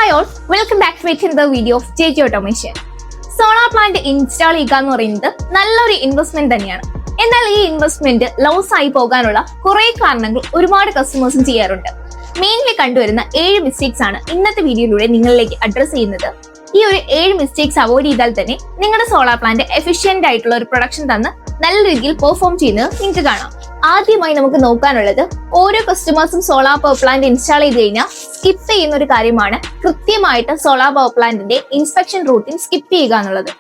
Hi all, welcome back to another video of JJ Automation. Solar plant install ചെയ്യുക എന്ന് പറയുന്നത് നല്ലൊരു investment തന്നെയാണ്. എന്നാൽ ഈ ഇൻവെസ്റ്റ്മെന്റ് ലോസ് ആയി പോകാനുള്ള കുറെ കാരണങ്ങൾ ഒരുപാട് കസ്റ്റമേഴ്സും ചെയ്യാറുണ്ട്. മെയിൻലി കണ്ടുവരുന്ന 7 മിസ്റ്റേക്സ് ആണ് ഇന്നത്തെ വീഡിയോയിലൂടെ നിങ്ങളിലേക്ക് അഡ്രസ് ചെയ്യുന്നത്. ഈ ഒരു 7 മിസ്റ്റേക്സ് അവോയ്ഡ് ചെയ്താൽ തന്നെ നിങ്ങളുടെ സോളാർ പ്ലാന്റ് എഫിഷ്യന്റ് ആയിട്ടുള്ള ഒരു പ്രൊഡക്ഷൻ തന്ന് നല്ല രീതിയിൽ പെർഫോം ചെയ്യുന്നത് നിങ്ങൾക്ക് കാണാം. ആദ്യമായി നമുക്ക് നോക്കാനുള്ളത്, ഓരോ കസ്റ്റമേഴ്സും സോളാർ പവർ പ്ലാന്റ് ഇൻസ്റ്റാൾ ചെയ്ത് കഴിഞ്ഞാൽ സ്കിപ്പ് ചെയ്യുന്ന ഒരു കാര്യമാണ് കൃത്യമായിട്ട് സോളാർ പവർ പ്ലാന്റിന്റെ ഇൻസ്പെക്ഷൻ റൂട്ടീൻ സ്കിപ്പ് ചെയ്യുക എന്നുള്ളത്.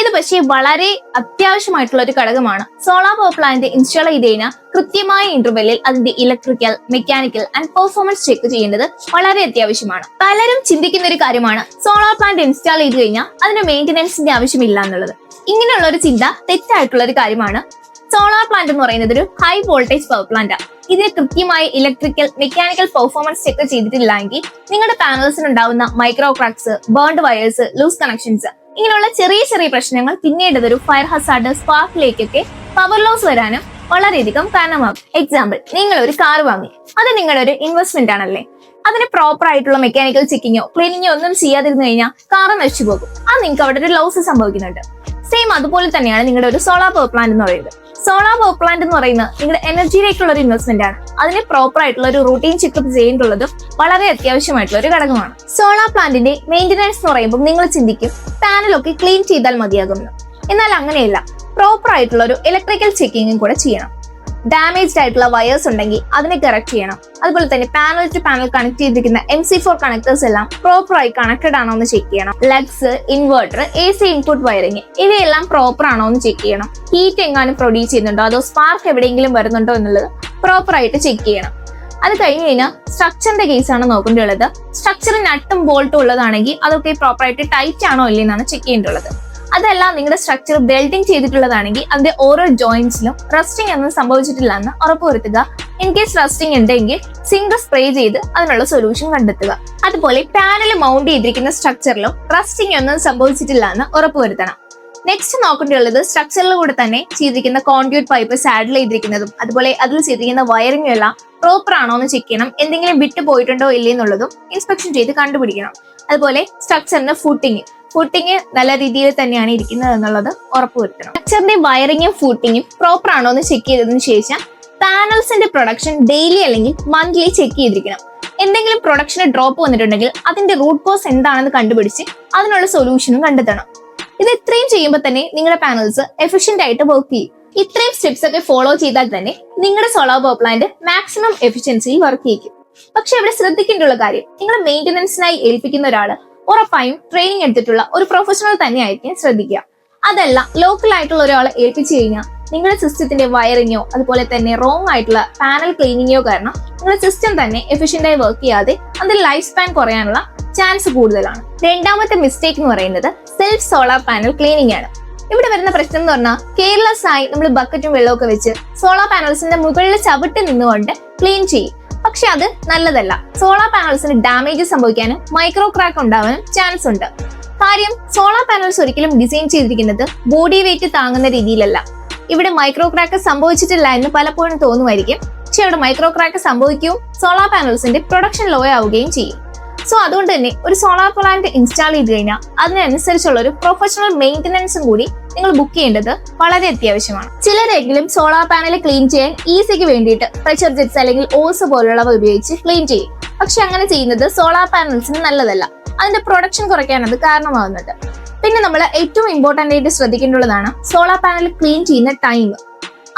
ഇത് പക്ഷേ വളരെ അത്യാവശ്യമായിട്ടുള്ള ഒരു ഘടകമാണ്. സോളാർ പവർ പ്ലാന്റ് ഇൻസ്റ്റാൾ ചെയ്ത് കഴിഞ്ഞാൽ കൃത്യമായ ഇന്റർവെല്ലിൽ അതിന്റെ electrical, mechanical and performance check ചെയ്യേണ്ടത് വളരെ അത്യാവശ്യമാണ്. പലരും ചിന്തിക്കുന്ന ഒരു കാര്യമാണ് സോളാർ പ്ലാന്റ് ഇൻസ്റ്റാൾ ചെയ്ത് കഴിഞ്ഞാൽ അതിന് മെയിന്റനൻസിന്റെ ആവശ്യമില്ല എന്നുള്ളത്. ഇങ്ങനെയുള്ള ഒരു ചിന്ത തെറ്റായിട്ടുള്ള ഒരു കാര്യമാണ്. സോളാർ പ്ലാന്റ് എന്ന് പറയുന്നത് ഒരു ഹൈ വോൾട്ടേജ് പവർ പ്ലാന്റ് ആണ്. ഇതിന് കൃത്യമായി ഇലക്ട്രിക്കൽ, മെക്കാനിക്കൽ പെർഫോമൻസ് ചെക്ക് ചെയ്തിട്ടില്ലെങ്കിൽ നിങ്ങളുടെ പാനൽസിന് ഉണ്ടാവുന്ന micro cracks, burned wires, loose connections, ഇങ്ങനെയുള്ള ചെറിയ ചെറിയ പ്രശ്നങ്ങൾ പിന്നീട് ഒരു ഫയർ ഹസാർഡ്, സ്പാർക്കിലേക്കൊക്കെ പവർ ലോസ് വരാനും വളരെയധികം കാരണമാകും. എക്സാമ്പിൾ, നിങ്ങൾ ഒരു കാർ വാങ്ങി, അത് നിങ്ങളുടെ ഒരു ഇൻവെസ്റ്റ്മെന്റ് ആണല്ലേ. അതിന് പ്രോപ്പർ ആയിട്ടുള്ള മെക്കാനിക്കൽ ചെക്കിങ്ങോ ക്ലീനിങ്ങോ ഒന്നും ചെയ്യാതിരുന്നു കഴിഞ്ഞാൽ കാർ നശിച്ചു പോകും. അത് നിങ്ങൾക്ക് അവിടെ ഒരു ലോസ് സംഭവിക്കുന്നുണ്ട്. സെയിം അതുപോലെ തന്നെയാണ് നിങ്ങളുടെ ഒരു സോളാർ പവർ പ്ലാന്റ് എന്ന് പറയുന്നത്. സോളാർ പവർ പ്ലാന്റ് എന്ന് പറയുന്നത് നിങ്ങളുടെ എനർജിയിലേക്കുള്ള ഒരു ഇൻവെസ്റ്റ്മെന്റ് ആണ്. അതിന് പ്രോപ്പർ ആയിട്ടുള്ള ഒരു റൂട്ടീൻ ചെക്കപ്പ് ചെയ്യേണ്ടുള്ളതും വളരെ അത്യാവശ്യമായിട്ടുള്ള ഒരു ഘടകമാണ്. സോളാർ പ്ലാന്റിന്റെ മെയിന്റനൻസ് എന്ന് പറയുമ്പോൾ നിങ്ങൾ ചിന്തിക്കും പാനലൊക്കെ ക്ലീൻ ചെയ്താൽ മതിയാകുമെന്ന്. എന്നാൽ അങ്ങനെയല്ല, പ്രോപ്പർ ആയിട്ടുള്ള ഒരു ഇലക്ട്രിക്കൽ ചെക്കിങ്ങും കൂടെ ചെയ്യണം. ഡാമേജ്ഡ് ആയിട്ടുള്ള വയേഴ്സ് ഉണ്ടെങ്കിൽ അതിനെ കറക്റ്റ് ചെയ്യണം. അതുപോലെ തന്നെ പാനൽ ടു പാനൽ കണക്ട് ചെയ്തിരിക്കുന്ന MC4 കണക്ടേഴ്സ് എല്ലാം പ്രോപ്പർ ആയി കണക്റ്റഡ് ആണോ എന്ന് ചെക്ക് ചെയ്യണം. ലഗ്സ്, ഇൻവെർട്ടർ, AC ഇൻപുട്ട് വയറിങ് ഇവയെല്ലാം പ്രോപ്പർ ആണോ എന്ന് ചെക്ക് ചെയ്യണം. ഹീറ്റ് എങ്ങാനും പ്രൊഡ്യൂസ് ചെയ്യുന്നുണ്ടോ, അതോ സ്പാർക്ക് എവിടെയെങ്കിലും വരുന്നുണ്ടോ എന്നുള്ളത് പ്രോപ്പർ ആയിട്ട് ചെക്ക് ചെയ്യണം. അത് കഴിഞ്ഞ് കഴിഞ്ഞാൽ സ്ട്രക്ചറിന്റെ കേസാണ് നോക്കേണ്ടതുള്ളത്. സ്ട്രക്ചർ നട്ടും ബോൾട്ടും ഉള്ളതാണെങ്കിൽ അതൊക്കെ പ്രോപ്പർ ആയിട്ട് ടൈറ്റ് ആണോ ഇല്ലെന്നാണ് ചെക്ക് ചെയ്യേണ്ടത്. അതല്ല, നിങ്ങളുടെ സ്ട്രക്ചർ വെൽഡിംഗ് ചെയ്തിട്ടുള്ളതാണെങ്കിൽ അതിന്റെ ഓരോ ജോയിന്റ്സിലും റസ്റ്റിംഗ് ഒന്നും സംഭവിച്ചിട്ടില്ല എന്ന് ഉറപ്പുവരുത്തുക. ഇൻ കേസ് റസ്റ്റിംഗ് ഉണ്ടെങ്കിൽ സിങ്ക് സ്പ്രേ ചെയ്ത് അതിനുള്ള സൊല്യൂഷൻ കണ്ടെത്തുക. അതുപോലെ പാനൽ മൗണ്ട് ചെയ്തിരിക്കുന്ന സ്ട്രക്ചറിലും റസ്റ്റിംഗ് ഒന്നും സംഭവിച്ചിട്ടില്ല എന്ന് ഉറപ്പുവരുത്തണം. നെക്സ്റ്റ് നോക്കേണ്ടതുള്ളത്, സ്ട്രക്ചറിൽ കൂടെ തന്നെ ചെയ്തിരിക്കുന്ന കോൺഡ്യൂട്ട് പൈപ്പ് സാഡിൽ ചെയ്തിരിക്കുന്നതും അതുപോലെ അതിൽ ചെയ്തിരിക്കുന്ന വയറിംഗും എല്ലാം പ്രോപ്പർ ആണോ എന്ന് ചെക്ക് ചെയ്യണം. എന്തെങ്കിലും വിട്ടു പോയിട്ടുണ്ടോ ഇല്ലേ എന്നുള്ളതും ഇൻസ്പെക്ഷൻ ചെയ്ത് കണ്ടുപിടിക്കണം. അതുപോലെ സ്ട്രക്ചറിന്റെ ഫൂട്ടിങ് നല്ല രീതിയിൽ തന്നെയാണ് ഇരിക്കുന്നത് എന്നുള്ളത് ഉറപ്പുവരുത്തണം. സ്ട്രക്ചറിന്റെ വയറിങ്ങും ഫൂട്ടിങ്ങും പ്രോപ്പർ ആണോ എന്ന് ചെക്ക് ചെയ്തതിനു ശേഷം പാനൽസിന്റെ പ്രൊഡക്ഷൻ ഡെയിലി അല്ലെങ്കിൽ മന്ത്ലി ചെക്ക് ചെയ്തിരിക്കണം. എന്തെങ്കിലും പ്രൊഡക്ഷന് ഡ്രോപ്പ് വന്നിട്ടുണ്ടെങ്കിൽ അതിന്റെ റൂട്ട് കോസ് എന്താണെന്ന് കണ്ടുപിടിച്ച് അതിനുള്ള സൊല്യൂഷനും കണ്ടെത്തണം. ഇത് ഇത്രയും ചെയ്യുമ്പോൾ തന്നെ നിങ്ങളുടെ പാനൽസ് എഫിഷ്യന്റ് ആയിട്ട് വർക്ക് ചെയ്യും. ഇത്രയും സ്റ്റെപ്സ് ഒക്കെ ഫോളോ ചെയ്താൽ തന്നെ നിങ്ങളുടെ സോളാർ പവർ പ്ലാന്റ് മാക്സിമം എഫിഷ്യൻസിയിൽ വർക്ക് ചെയ്യും. പക്ഷെ ഇവിടെ ശ്രദ്ധിക്കേണ്ടുള്ള കാര്യം, നിങ്ങൾ മെയിന്റനൻസിനായി ഏൽപ്പിക്കുന്ന ഒരാള് ഉറപ്പായും ട്രെയിനിങ് എടുത്തിട്ടുള്ള ഒരു പ്രൊഫഷണൽ തന്നെ ആയിരിക്കും ശ്രദ്ധിക്കുക. അതല്ല, ലോക്കൽ ആയിട്ടുള്ള ഒരാളെ ഏൽപ്പിച്ചു കഴിഞ്ഞാൽ നിങ്ങളുടെ സിസ്റ്റത്തിന്റെ വയറിങ്ങോ അതുപോലെ തന്നെ റോങ് ആയിട്ടുള്ള പാനൽ ക്ലീനിങ്ങോ കാരണം നിങ്ങളുടെ സിസ്റ്റം തന്നെ എഫിഷ്യന്റ് ആയി വർക്ക് ചെയ്യാതെ അതിന്റെ ലൈഫ് സ്പാൻ കുറയാനുള്ള ചാൻസ് കൂടുതലാണ്. രണ്ടാമത്തെ മിസ്റ്റേക്ക് എന്ന് പറയുന്നത് സെൽഫ് സോളാർ പാനൽ ക്ലീനിങ് ആണ്. ഇവിടെ വരുന്ന പ്രശ്നം എന്ന് പറഞ്ഞാൽ കെയർലെസ് ആയി നമ്മൾ ബക്കറ്റും വെള്ളമൊക്കെ വെച്ച് സോളാർ പാനൽസിന്റെ മുകളിൽ ചവിട്ടി നിന്നുകൊണ്ട് ക്ലീൻ ചെയ്യും. പക്ഷെ അത് നല്ലതല്ല. സോളാർ പാനൽസിന് ഡാമേജ് സംഭവിക്കാനും മൈക്രോ ക്രാക്ക് ഉണ്ടാവാനും ചാൻസ് ഉണ്ട്. കാര്യം, സോളാർ പാനൽസ് ഒരിക്കലും ഡിസൈൻ ചെയ്തിരിക്കുന്നത് ബോഡി വെയിറ്റ് താങ്ങുന്ന രീതിയിലല്ല. ഇവിടെ മൈക്രോ ക്രാക്ക് സംഭവിച്ചിട്ടില്ല എന്ന് പലപ്പോഴും തോന്നുമായിരിക്കും. പക്ഷെ അവിടെ മൈക്രോ ക്രാക്ക് സംഭവിക്കുകയും സോളാർ പാനൽസിന്റെ പ്രൊഡക്ഷൻ ലോ ആവുകയും ചെയ്യും. സോ അതുകൊണ്ട് തന്നെ ഒരു സോളാർ പ്ലാന്റ് ഇൻസ്റ്റാൾ ചെയ്ത് കഴിഞ്ഞാൽ അതിനനുസരിച്ചുള്ള ഒരു പ്രൊഫഷണൽ മെയിന്റനൻസും കൂടി നിങ്ങൾ ബുക്ക് ചെയ്യേണ്ടത് വളരെ അത്യാവശ്യമാണ്. ചിലരെങ്കിലും സോളാർ പാനൽ ക്ലീൻ ചെയ്യാൻ ഈസിക്ക് വേണ്ടിയിട്ട് പ്രഷർ ജെറ്റ്സ് അല്ലെങ്കിൽ ഓസ് പോലുള്ളവ ഉപയോഗിച്ച് ക്ലീൻ ചെയ്യും. പക്ഷെ അങ്ങനെ ചെയ്യുന്നത് സോളാർ പാനൽസിന് നല്ലതല്ല. അതിന്റെ പ്രൊഡക്ഷൻ കുറയ്ക്കാൻ അത് കാരണമാകുന്നുണ്ട്. പിന്നെ നമ്മൾ ഏറ്റവും ഇമ്പോർട്ടന്റ് ആയിട്ട് ശ്രദ്ധിക്കേണ്ടതാണ് സോളാർ പാനൽ ക്ലീൻ ചെയ്യുന്ന ടൈം.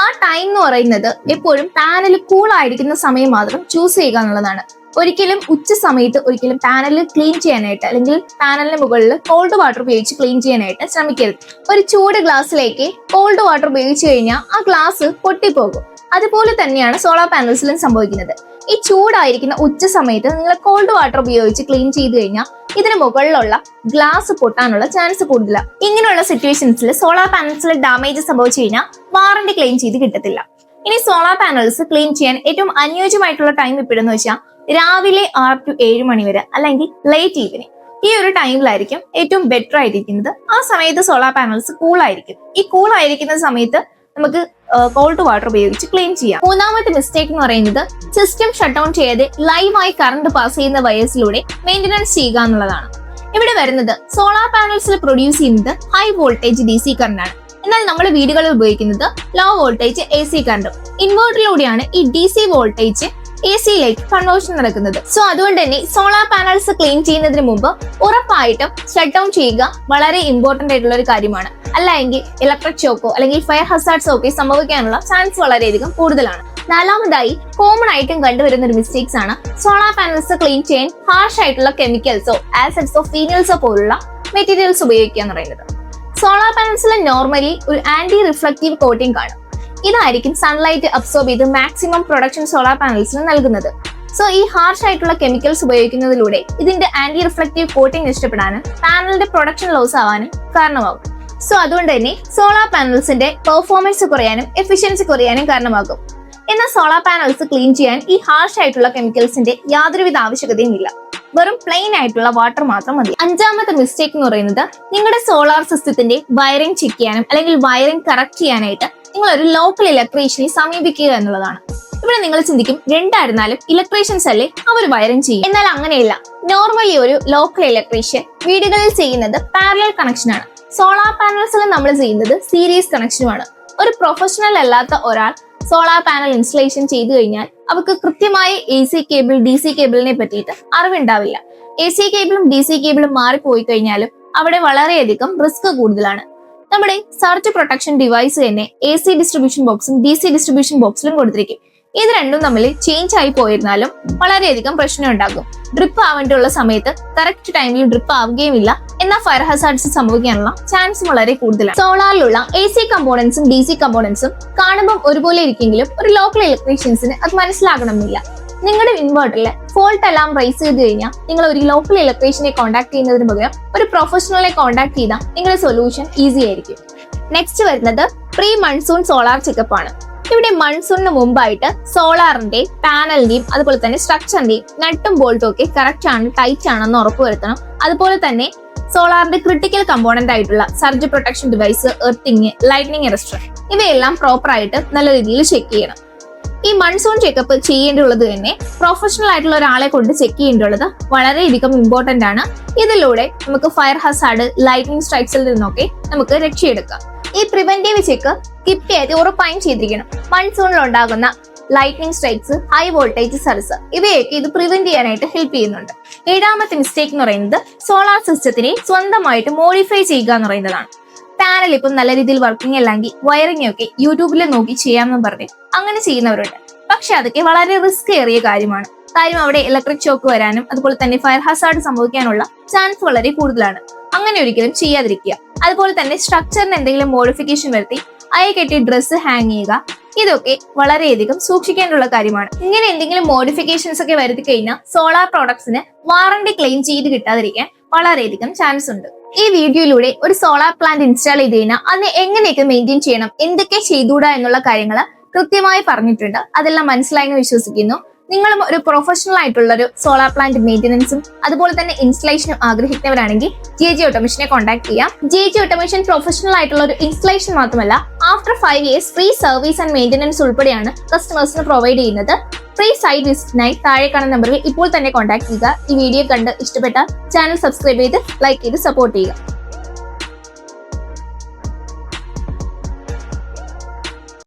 ആ ടൈം എന്ന് പറയുന്നത് എപ്പോഴും പാനൽ കൂൾ ആയിരിക്കുന്ന സമയം മാത്രം ചൂസ് ചെയ്യുക എന്നുള്ളതാണ്. ഒരിക്കലും ഉച്ച സമയത്ത് ഒരിക്കലും പാനൽ ക്ലീൻ ചെയ്യാനായിട്ട് അല്ലെങ്കിൽ പാനലിന് മുകളിൽ കോൾഡ് വാട്ടർ ഉപയോഗിച്ച് ക്ലീൻ ചെയ്യാനായിട്ട് ശ്രമിക്കരുത്. ഒരു ചൂട് ഗ്ലാസ്സിലേക്ക് കോൾഡ് വാട്ടർ ഉപയോഗിച്ച് കഴിഞ്ഞാൽ ആ ഗ്ലാസ് പൊട്ടിപ്പോകും. അതുപോലെ തന്നെയാണ് സോളാർ പാനൽസിലും സംഭവിക്കുന്നത്. ഈ ചൂടായിരിക്കുന്ന ഉച്ച സമയത്ത് നിങ്ങൾ കോൾഡ് വാട്ടർ ഉപയോഗിച്ച് ക്ലീൻ ചെയ്ത് കഴിഞ്ഞാൽ ഇതിന് മുകളിലുള്ള ഗ്ലാസ് പൊട്ടാനുള്ള ചാൻസ് കൂടുതലാണ്. ഇങ്ങനെയുള്ള സിറ്റുവേഷൻസിൽ സോളാർ പാനൽസിൽ ഡാമേജ് സംഭവിച്ചു കഴിഞ്ഞാൽ വാറണ്ടി ക്ലെയിം ചെയ്ത് കിട്ടത്തില്ല. ഇനി സോളാർ പാനൽസ് ക്ലീൻ ചെയ്യാൻ ഏറ്റവും അനുയോജ്യമായിട്ടുള്ള ടൈം എപ്പോഴെന്ന് വെച്ചാൽ രാവിലെ 6 to 7 മണി വരെ അല്ലെങ്കിൽ ലേറ്റ് ഈവനിങ്. ഈ ഒരു ടൈമിലായിരിക്കും ഏറ്റവും ബെറ്റർ ആയിരിക്കുന്നത്. ആ സമയത്ത് സോളാർ പാനൽസ് കൂളായിരിക്കും. ഈ കൂളായിരിക്കുന്ന സമയത്ത് നമുക്ക് കോൾഡ് വാട്ടർ ഉപയോഗിച്ച് ക്ലീൻ ചെയ്യാം. മൂന്നാമത്തെ മിസ്റ്റേക്ക് എന്ന് പറയുന്നത് സിസ്റ്റം ഷട്ട് ഡൗൺ ചെയ്യാതെ ലൈവായി കറണ്ട് പാസ് ചെയ്യുന്ന വയേഴ്സിലൂടെ മെയിന്റനൻസ് ചെയ്യുക എന്നുള്ളതാണ്. ഇവിടെ വരുന്നത് സോളാർ പാനൽസിൽ പ്രൊഡ്യൂസ് ചെയ്യുന്നത് ഹൈ വോൾട്ടേജ് DC കറണ്ട് ആണ്. എന്നാൽ നമ്മൾ വീടുകളിൽ ഉപയോഗിക്കുന്നത് ലോ വോൾട്ടേജ് AC കറണ്ടും. ഇൻവേർട്ടറിലൂടെയാണ് ഈ DC വോൾട്ടേജ് AC-യിലേക്ക് കൺവേർഷൻ നടക്കുന്നത്. സോ അതുകൊണ്ട് തന്നെ സോളാർ പാനൽസ് ക്ലീൻ ചെയ്യുന്നതിന് മുമ്പ് ഉറപ്പായിട്ടും ഷട്ട് ഡൗൺ ചെയ്യുക വളരെ ഇമ്പോർട്ടന്റ് ആയിട്ടുള്ള ഒരു കാര്യമാണ്. അല്ലെങ്കിൽ ഇലക്ട്രിക് ഷോക്കോ അല്ലെങ്കിൽ ഫയർ ഹസാർഡ്സോ ഒക്കെ സംഭവിക്കാനുള്ള ചാൻസ് വളരെയധികം കൂടുതലാണ്. നാലാമതായി കോമൺ ആയിട്ടും കണ്ടുവരുന്ന ഒരു മിസ്റ്റേക്സ് ആണ് സോളാർ പാനൽസ് ക്ലീൻ ചെയ്യാൻ ഹാർഷ് ആയിട്ടുള്ള കെമിക്കൽസോ ആസിഡ്സോ ഫീനൽസോ പോലുള്ള മെറ്റീരിയൽസ് ഉപയോഗിക്കുക എന്ന് പറയുന്നത്. സോളാർ പാനൽസിൽ നോർമലി ഒരു ആന്റി റിഫ്ലക്റ്റീവ് കോട്ടിംഗ് കാണും. ഇതായിരിക്കും സൺലൈറ്റ് അബ്സോർബ് ചെയ്ത് മാക്സിമം പ്രൊഡക്ഷൻ സോളാർ പാനൽസിന് നൽകുന്നത്. സോ ഈ ഹാർഷ് ആയിട്ടുള്ള കെമിക്കൽസ് ഉപയോഗിക്കുന്നതിലൂടെ ഇതിന്റെ ആന്റി റിഫ്ലക്റ്റീവ് കോട്ടിംഗ് നഷ്ടപ്പെടാനും പാനലിന്റെ പ്രൊഡക്ഷൻ ലോസ് ആവാനും കാരണമാകും. സോ അതുകൊണ്ട് തന്നെ സോളാർ പാനൽസിന്റെ പെർഫോമൻസ് കുറയാനും എഫിഷ്യൻസി കുറയാനും കാരണമാകും. എന്നാൽ സോളാർ പാനൽസ് ക്ലീൻ ചെയ്യാൻ ഈ ഹാർഷ് ആയിട്ടുള്ള കെമിക്കൽസിന്റെ യാതൊരുവിധ ആവശ്യകതയും ഇല്ല. വെറും പ്ലെയിൻ ആയിട്ടുള്ള വാട്ടർ മാത്രം മതി. അഞ്ചാമത്തെ മിസ്റ്റേക്ക് എന്ന് പറയുന്നത് നിങ്ങളുടെ സോളാർ സിസ്റ്റത്തിന്റെ വയറിംഗ് ചെക്ക് ചെയ്യാനും അല്ലെങ്കിൽ വയറിംഗ് കറക്റ്റ് ചെയ്യാനായിട്ട് നിങ്ങൾ ഒരു ലോക്കൽ ഇലക്ട്രീഷ്യനെ സമീപിക്കുക എന്നുള്ളതാണ്. ഇവിടെ നിങ്ങൾ ചിന്തിക്കും, രണ്ടായിരുന്നാലും ഇലക്ട്രീഷ്യൻസ് അല്ലേ അവർ വയറിംഗ് ചെയ്യും. എന്നാൽ അങ്ങനെയല്ല. നോർമലി ഒരു ലോക്കൽ ഇലക്ട്രീഷ്യൻ വീടുകളിൽ ചെയ്യുന്നത് പാരലൽ കണക്ഷൻ ആണ്. സോളാർ പാനൽസിൽ നമ്മൾ ചെയ്യുന്നത് സീരീസ് കണക്ഷനുമാണ്. ഒരു പ്രൊഫഷണൽ അല്ലാത്ത ഒരാൾ സോളാർ പാനൽ ഇൻസ്റ്റലേഷൻ ചെയ്തു കഴിഞ്ഞാൽ അവർക്ക് കൃത്യമായി AC കേബിൾ DC കേബിളിനെ പറ്റിയിട്ട് അറിവുണ്ടാവില്ല. AC കേബിളും DC കേബിളും മാറിപ്പോയി കഴിഞ്ഞാലും അവിടെ വളരെയധികം റിസ്ക് കൂടുതലാണ്. നമ്മുടെ സർജ് പ്രൊട്ടക്ഷൻ ഡിവൈസ് തന്നെ AC ഡിസ്ട്രിബ്യൂഷൻ ബോക്സും DC ഡിസ്ട്രിബ്യൂഷൻ ബോക്സിലും കൊടുത്തിരിക്കും. ഇത് രണ്ടും തമ്മിൽ ചേഞ്ച് ആയി പോയിരുന്നാലും വളരെയധികം പ്രശ്നം ഉണ്ടാകും. ഡ്രിപ്പ് ആവേണ്ടിയുള്ള സമയത്ത് കറക്റ്റ് ടൈമിൽ ഡ്രിപ്പ് ആവുകയുമില്ല. എന്നാൽ ഫയർ ഹസാർഡ്സ് സംഭവിക്കാനുള്ള ചാൻസ് വളരെ കൂടുതലാണ്. സോളാറിലുള്ള AC കമ്പോണൻസും DC കമ്പോണൻസും കാണുമ്പോൾ ഒരുപോലെ ഇരിക്കെങ്കിലും ഒരു ലോക്കൽ ഇലക്ട്രീഷ്യൻസിന് അത് മനസ്സിലാകണമെന്നില്ല. നിങ്ങളുടെ ഇൻവേർട്ടറിൽ ഫോൾട്ട് അലാം റൈസ് ചെയ്ത് കഴിഞ്ഞാൽ നിങ്ങൾ ഒരു ലോക്കൽ ഇലക്ട്രീഷ്യനെ കോൺടാക്ട് ചെയ്യുന്നതിന് പകരം ഒരു പ്രൊഫഷണലെ കോൺടാക്ട് ചെയ്താൽ നിങ്ങളുടെ സൊല്യൂഷൻ ഈസി ആയിരിക്കും. നെക്സ്റ്റ് വരുന്നത് പ്രീ മൺസൂൺ സോളാർ ചെക്കപ്പ് ആണ്. ഇവിടെ മൺസൂണിന് മുമ്പായിട്ട് സോളാറിന്റെ പാനലിന്റെയും അതുപോലെ തന്നെ സ്ട്രക്ചറിന്റെയും നട്ടും ബോൾട്ടും ഒക്കെ കറക്റ്റ് ആണ്, ടൈറ്റ് ആണെന്ന് ഉറപ്പുവരുത്തണം. അതുപോലെ തന്നെ സോളാറിന്റെ ക്രിട്ടിക്കൽ കമ്പോണന്റ് ആയിട്ടുള്ള surge protection device, earthing, lightning arrester ഇവയെല്ലാം പ്രോപ്പർ ആയിട്ട് നല്ല രീതിയിൽ ചെക്ക് ചെയ്യണം. ഈ മൺസൂൺ ചെക്കപ്പ് ചെയ്യേണ്ടുള്ളത് തന്നെ പ്രൊഫഷണൽ ആയിട്ടുള്ള ഒരാളെ കൊണ്ട് ചെക്ക് ചെയ്യേണ്ടുള്ളത് വളരെയധികം ഇമ്പോർട്ടന്റ് ആണ്. ഇതിലൂടെ നമുക്ക് ഫയർ ഹസാർഡ്, ലൈറ്റ്നിങ് സ്ട്രൈക്സിൽ നിന്നൊക്കെ നമുക്ക് രക്ഷയെടുക്കാം. ഈ പ്രിവെന്റീവ് ചെക്ക് സ്കിപ്പ് ചെയ്ത് ഉറപ്പായും ചെയ്തിരിക്കണം. മൺസൂണിൽ ഉണ്ടാകുന്ന lightning strikes, high voltage surge ഇവയൊക്കെ ഇത് പ്രിവെന്റ് ചെയ്യാനായിട്ട് ഹെൽപ്പ് ചെയ്യുന്നുണ്ട്. ഏഴാമത്തെ മിസ്റ്റേക്ക് എന്ന് പറയുന്നത് സോളാർ സിസ്റ്റത്തിനെ സ്വന്തമായിട്ട് മോഡിഫൈ ചെയ്യുക എന്ന് പറയുന്നതാണ്. പാനൽ ഇപ്പം നല്ല രീതിയിൽ വർക്കിംഗ് അല്ലെങ്കിൽ വയറിംഗ് ഒക്കെ യൂട്യൂബിൽ നോക്കി ചെയ്യാമെന്ന് പറഞ്ഞ് അങ്ങനെ ചെയ്യുന്നവരുണ്ട്. പക്ഷെ അതൊക്കെ വളരെ റിസ്ക് ഏറിയ കാര്യമാണ്. കാര്യം അവിടെ ഇലക്ട്രിക് ഷോക്ക് വരാനും അതുപോലെ തന്നെ ഫയർ ഹസാർഡ് സംഭവിക്കാനുള്ള ചാൻസ് വളരെ കൂടുതലാണ്. അങ്ങനെ ഒരിക്കലും ചെയ്യാതിരിക്കുക. അതുപോലെ തന്നെ സ്ട്രക്ചറിന് എന്തെങ്കിലും മോഡിഫിക്കേഷൻ വരുത്തി അയ കെട്ടി ഡ്രസ്സ് ഹാങ് ചെയ്യുക, ഇതൊക്കെ വളരെയധികം സൂക്ഷിക്കേണ്ടുള്ള കാര്യമാണ്. ഇങ്ങനെ എന്തെങ്കിലും മോഡിഫിക്കേഷൻസ് ഒക്കെ വരുത്തി കഴിഞ്ഞാൽ സോളാർ പ്രോഡക്ട്സിന് വാറണ്ടി ക്ലെയിം ചെയ്ത് കിട്ടാതിരിക്കാൻ വളരെയധികം ചാൻസ് ഉണ്ട്. ഈ വീഡിയോയിലൂടെ ഒരു സോളാർ പ്ലാന്റ് ഇൻസ്റ്റാൾ ചെയ്ത് കഴിഞ്ഞാൽ അതിനെ എങ്ങനെയൊക്കെ മെയിൻറ്റെയിൻ ചെയ്യണം, എന്തൊക്കെ ചെയ്തുകൂടാ എന്നുള്ള കാര്യങ്ങൾ കൃത്യമായി പറഞ്ഞിട്ടുണ്ട്. അതെല്ലാം മനസ്സിലായെന്ന് വിശ്വസിക്കുന്നു. നിങ്ങളും ഒരു പ്രൊഫഷണൽ ആയിട്ടുള്ള ഒരു സോളാർ പ്ലാന്റ് മെയിൻ്റെനൻസും അതുപോലെ തന്നെ ഇൻസ്റ്റലേഷനും ആഗ്രഹിക്കുന്നവരാണെങ്കിൽ JJ ഓട്ടോമേഷനെ കോൺടാക്ട് ചെയ്യാം. JJ ഓട്ടോമേഷൻ പ്രൊഫഷണൽ ആയിട്ടുള്ള ഒരു ഇൻസ്റ്റലേഷൻ മാത്രമല്ല, after 5 years free service and maintenance ഉൾപ്പെടെയാണ് കസ്റ്റമേഴ്സിന് പ്രൊവൈഡ് ചെയ്യുന്നത്. ഫ്രീ സൈറ്റ് വിസിറ്റിനായി താഴെ കാണുന്ന നമ്പറിൽ ഇപ്പോൾ തന്നെ കോൺടാക്ട് ചെയ്യുക. ഈ വീഡിയോ കണ്ട് ഇഷ്ടപ്പെട്ട ചാനൽ സബ്സ്ക്രൈബ് ചെയ്ത് ലൈക്ക് ചെയ്ത് സപ്പോർട്ട് ചെയ്യുക.